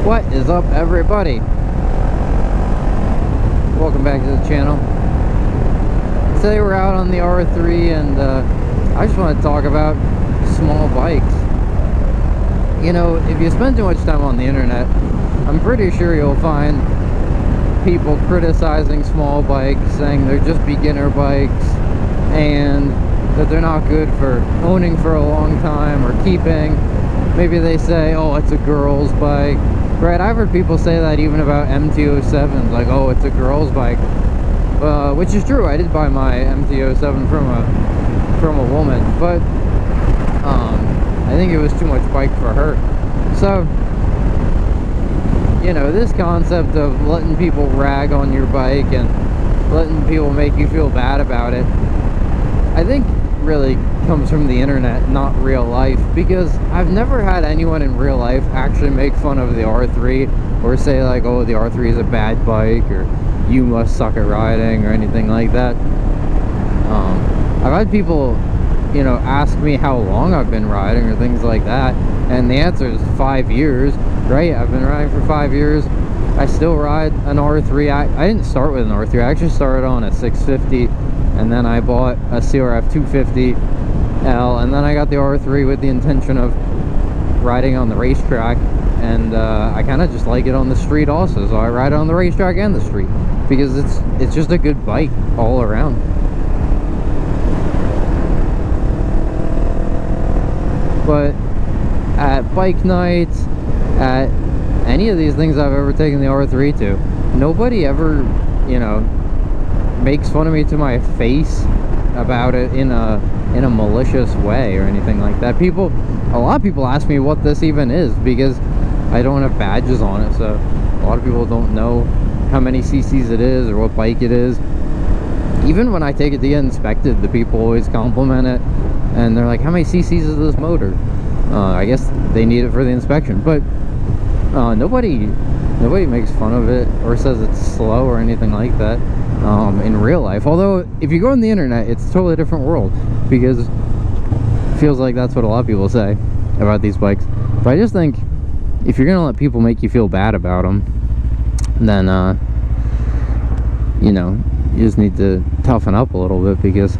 What is up, everybody? Welcome back to the channel. Today we're out on the R3 and I just want to talk about small bikes. You know, if you spend too much time on the internet, I'm pretty sure you'll find people criticizing small bikes, saying they're just beginner bikes and that they're not good for owning for a long time or keeping. Maybe they say, oh, it's a girl's bike. Right, I've heard people say that even about MT-07s, like, oh, it's a girl's bike. Which is true. I did buy my MT-07 from a woman, but I think it was too much bike for her. So, you know, this concept of letting people rag on your bike and letting people make you feel bad about it, I think really comes from the internet, not real life, because I've never had anyone in real life actually make fun of the R3 or say like, oh, the R3 is a bad bike or you must suck at riding or anything like that. I've had people, you know, ask me how long I've been riding or things like that, and the answer is 5 years, right? I've been riding for 5 years. I still ride an R3. I didn't start with an R3. I actually started on a 650, and then I bought a CRF 250L, and then I got the R3 with the intention of riding on the racetrack, and I kind of just like it on the street also, so I ride it on the racetrack and the street because it's just a good bike all around. But at bike nights, at any of these things I've ever taken the R3 to, nobody ever, you know, makes fun of me to my face about it in a malicious way or anything like that. A lot of people ask me what this even is because I don't have badges on it, so a lot of people don't know how many cc's it is or what bike it is. Even when I take it to get inspected, the people always compliment it and they're like, how many cc's is this motor? I guess they need it for the inspection, but nobody makes fun of it or says it's slow or anything like that in real life. Although if you go on the internet, it's a totally different world, because it feels like that's what a lot of people say about these bikes. But I just think if you're gonna let people make you feel bad about them, then you know, you just need to toughen up a little bit, because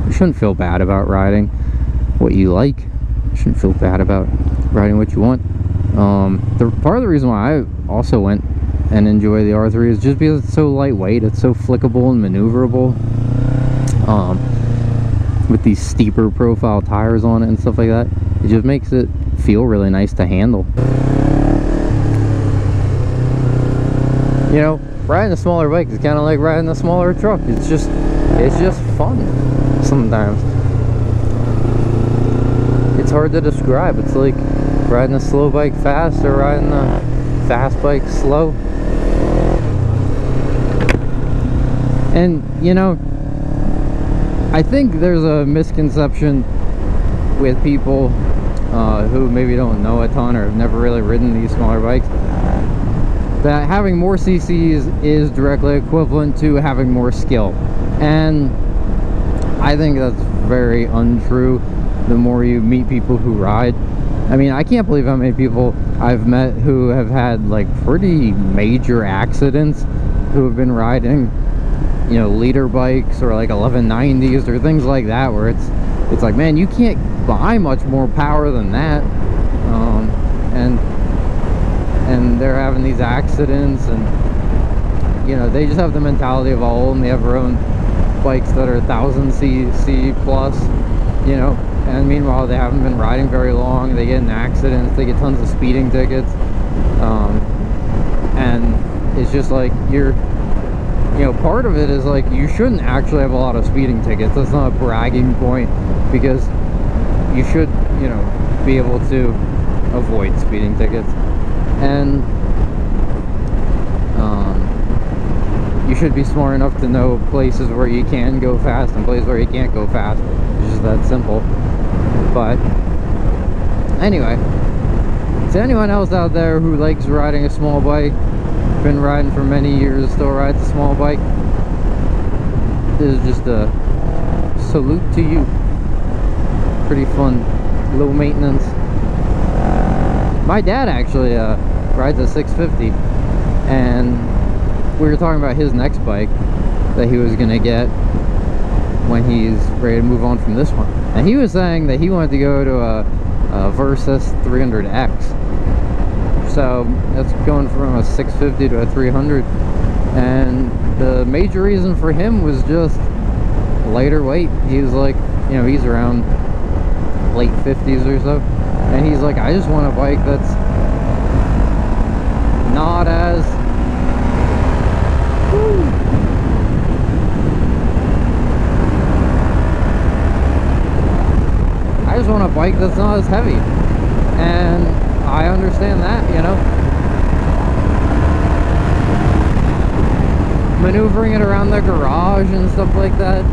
you shouldn't feel bad about riding what you like. You shouldn't feel bad about riding what you want. Part of the reason why I also went and enjoy the R3 is just because it's so lightweight, it's so flickable and maneuverable, with these steeper profile tires on it and stuff like that. It just makes it feel really nice to handle. You know, riding a smaller bike is kind of like riding a smaller truck. It's just fun sometimes. It's hard to describe. It's like riding a slow bike fast or riding a fast bike slow. And you know, I think there's a misconception with people who maybe don't know a ton or have never really ridden these smaller bikes, that having more cc's is directly equivalent to having more skill. And I think that's very untrue. The more you meet people who ride, I mean, I can't believe how many people I've met who have had like pretty major accidents, who have been riding, you know, liter bikes or like 1190s or things like that, where it's like, man, you can't buy much more power than that, and they're having these accidents, and you know, they just have the mentality of, I'll only ever own bikes that are 1000cc plus, you know. And meanwhile, they haven't been riding very long, they get in accidents, they get tons of speeding tickets, and it's just like, you know, part of it is like, you shouldn't actually have a lot of speeding tickets. That's not a bragging point, because you should, you know, be able to avoid speeding tickets, and you should be smart enough to know places where you can go fast and places where you can't go fast. It's just that simple. But anyway, to anyone else out there who likes riding a small bike, been riding for many years, still rides a small bike, this is just a salute to you. Pretty fun, low maintenance. My dad actually rides a 650, and we were talking about his next bike that he was gonna get when he's ready to move on from this one. And he was saying that he wanted to go to a Versus 300X. So that's going from a 650 to a 300. And the major reason for him was just lighter weight. He was like, you know, he's around late 50s or so. And he's like, I just want a bike that's not as... I just want a bike that's not as heavy. And I understand that, you know. Maneuvering it around the garage and stuff like that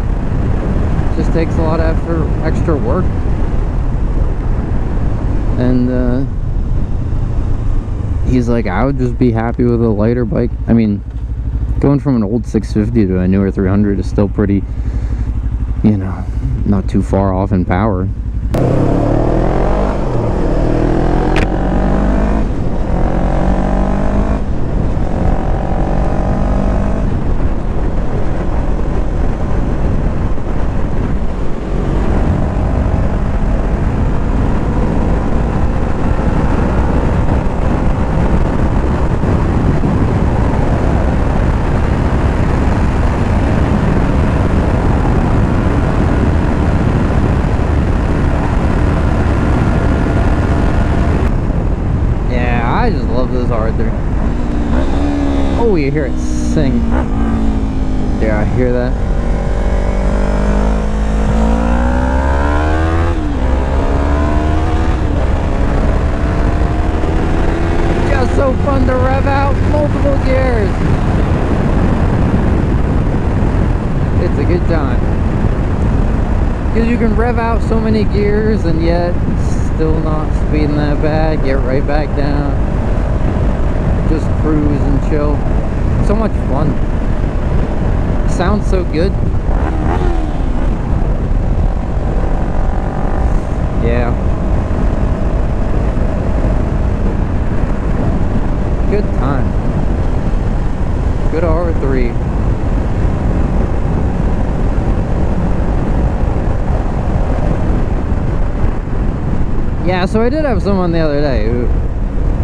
just takes a lot of extra work. And he's like, I would just be happy with a lighter bike. I mean, going from an old 650 to a newer 300 is still pretty, you know, not too far off in power. I just love this R3. Oh, you hear it sing. Yeah, I hear that. Just so fun to rev out multiple gears. It's a good time. Because you can rev out so many gears and yet still not speeding that bad. Get right back down. Just cruise and chill. So much fun. Sounds so good. Yeah. Good time. Good R3. Yeah, so I did have someone the other day who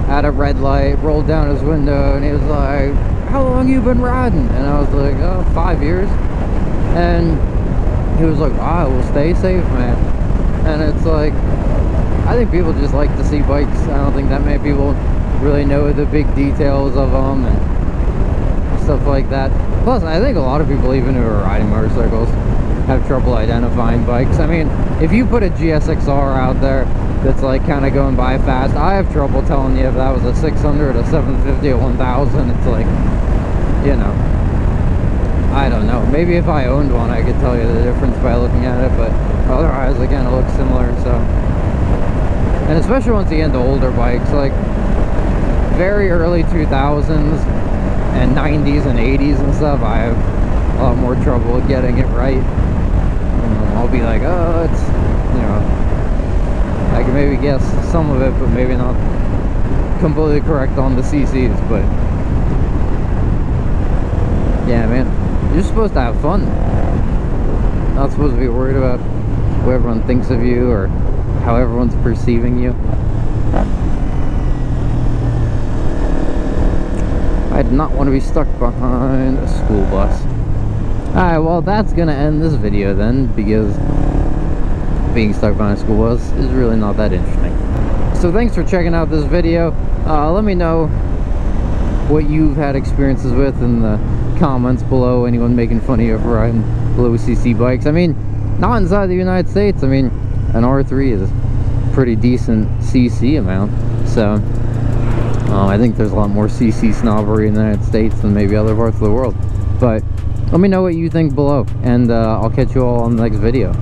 had a red light, rolled down his window, and he was like, how long you been riding? And I was like, oh, 5 years. And he was like, wow, well, stay safe, man. And it's like, I think people just like to see bikes. I don't think that many people really know the big details of them and stuff like that. Plus, I think a lot of people, even who are riding motorcycles, have trouble identifying bikes. I mean, if you put a GSXR out there that's like kind of going by fast, I have trouble telling you if that was a 600, a 750, a 1000. It's like, you know, I don't know. Maybe if I owned one, I could tell you the difference by looking at it, but otherwise, again, it looks similar. So, and especially once you get into older bikes, like very early 2000s and 90s and 80s and stuff, I have a lot more trouble getting it right. I'll be like, oh, it's, you know, I can maybe guess some of it, but maybe not completely correct on the CCs. But yeah, man, you're supposed to have fun. Not supposed to be worried about what everyone thinks of you or how everyone's perceiving you. I do not want to be stuck behind a school bus. Alright, well, that's gonna end this video then, because being stuck behind a school bus is really not that interesting. So thanks for checking out this video. Let me know what you've had experiences with in the comments below. Anyone making fun of you for riding low CC bikes. I mean, not inside the United States. I mean, an R3 is a pretty decent CC amount. So I think there's a lot more CC snobbery in the United States than maybe other parts of the world. But let me know what you think below, and I'll catch you all on the next video.